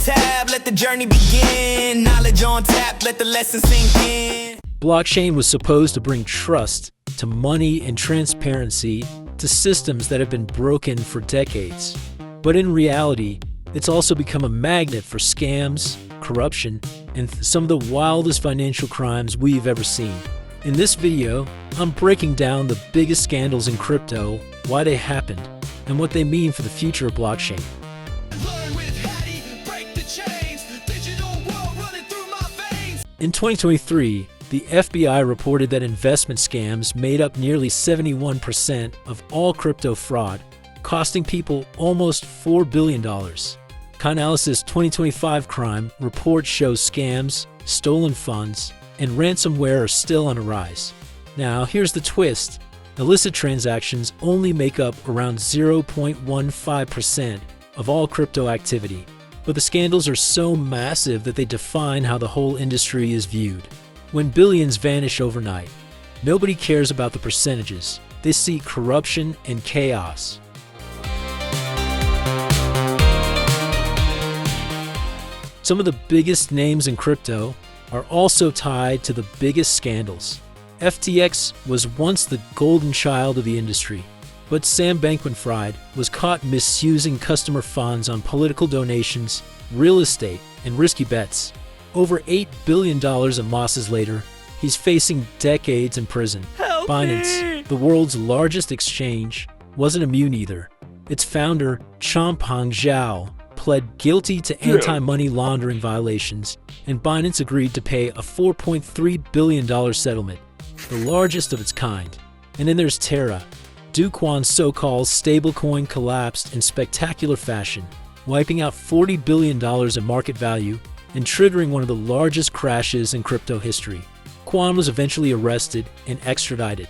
tab, let the journey begin. Knowledge on tap, let the lesson sink in. Blockchain was supposed to bring trust to money and transparency to systems that have been broken for decades. But in reality, it's also become a magnet for scams, corruption, and some of the wildest financial crimes we've ever seen. In this video, I'm breaking down the biggest scandals in crypto, why they happened, and what they mean for the future of blockchain. Learn with Hatty, break the chains. Digital world running through my veins. In 2023, the FBI reported that investment scams made up nearly 71% of all crypto fraud, costing people almost $4 billion. Coinalysis 2025 crime report shows scams, stolen funds, and ransomware are still on a rise. Now, here's the twist. Illicit transactions only make up around 0.15% of all crypto activity, but the scandals are so massive that they define how the whole industry is viewed. When billions vanish overnight, nobody cares about the percentages. They see corruption and chaos. Some of the biggest names in crypto are also tied to the biggest scandals. FTX was once the golden child of the industry, but Sam Bankman-Fried was caught misusing customer funds on political donations, real estate, and risky bets. Over $8 billion in losses later, he's facing decades in prison. Help Binance, me! the world's largest exchange, wasn't immune either. Its founder, Changpeng Zhao, pled guilty to anti-money laundering violations, and Binance agreed to pay a $4.3 billion settlement, the largest of its kind. And then there's Terra. Do Kwon's so-called stablecoin collapsed in spectacular fashion, wiping out $40 billion in market value and triggering one of the largest crashes in crypto history. Kwon was eventually arrested and extradited.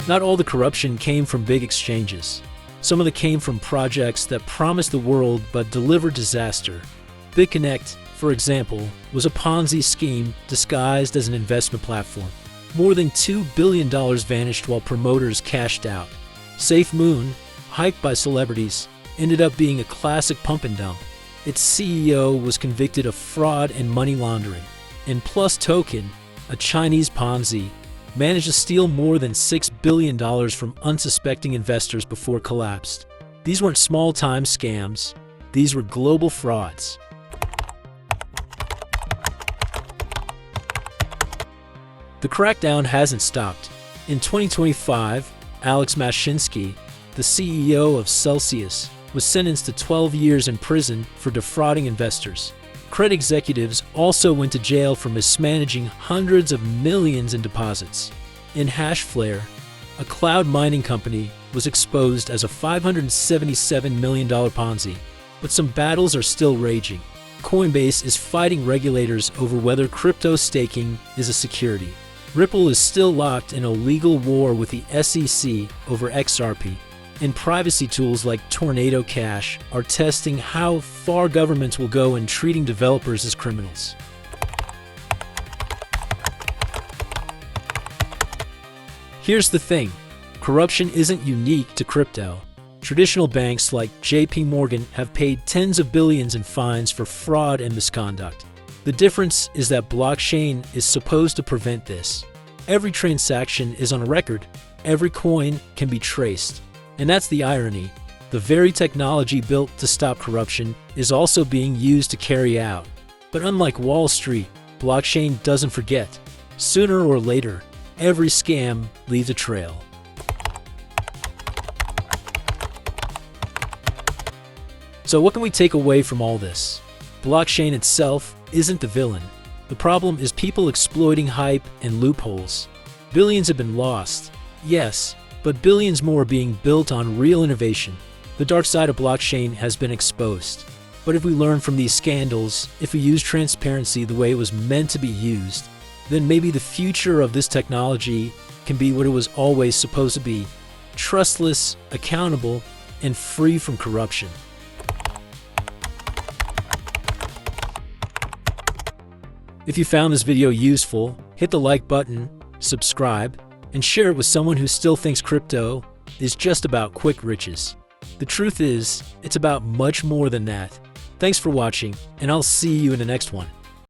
Not all the corruption came from big exchanges. Some of it came from projects that promised the world but delivered disaster. BitConnect, for example, was a Ponzi scheme disguised as an investment platform. More than $2 billion vanished while promoters cashed out. SafeMoon, hyped by celebrities, ended up being a classic pump and dump. Its CEO was convicted of fraud and money laundering. And Plus Token, a Chinese Ponzi, managed to steal more than $6 billion from unsuspecting investors before collapsed. These weren't small-time scams. These were global frauds. The crackdown hasn't stopped. In 2025, Alex Mashinsky, the CEO of Celsius, was sentenced to 12 years in prison for defrauding investors. Credit executives also went to jail for mismanaging hundreds of millions in deposits. In Hashflare, a cloud mining company was exposed as a $577 million Ponzi, but some battles are still raging. Coinbase is fighting regulators over whether crypto staking is a security. Ripple is still locked in a legal war with the SEC over XRP. And privacy tools like Tornado Cash are testing how far governments will go in treating developers as criminals. Here's the thing, corruption isn't unique to crypto. Traditional banks like JP Morgan have paid tens of billions in fines for fraud and misconduct. The difference is that blockchain is supposed to prevent this. Every transaction is on a record. Every coin can be traced. And that's the irony. The very technology built to stop corruption is also being used to carry out. But unlike Wall Street, blockchain doesn't forget. Sooner or later, every scam leaves a trail. So what can we take away from all this? Blockchain itself isn't the villain. The problem is people exploiting hype and loopholes. Billions have been lost, yes, but billions more are being built on real innovation. The dark side of blockchain has been exposed. But if we learn from these scandals, if we use transparency the way it was meant to be used, then maybe the future of this technology can be what it was always supposed to be: trustless, accountable, and free from corruption. If you found this video useful, hit the like button, subscribe, and share it with someone who still thinks crypto is just about quick riches. The truth is, it's about much more than that. Thanks for watching, and I'll see you in the next one.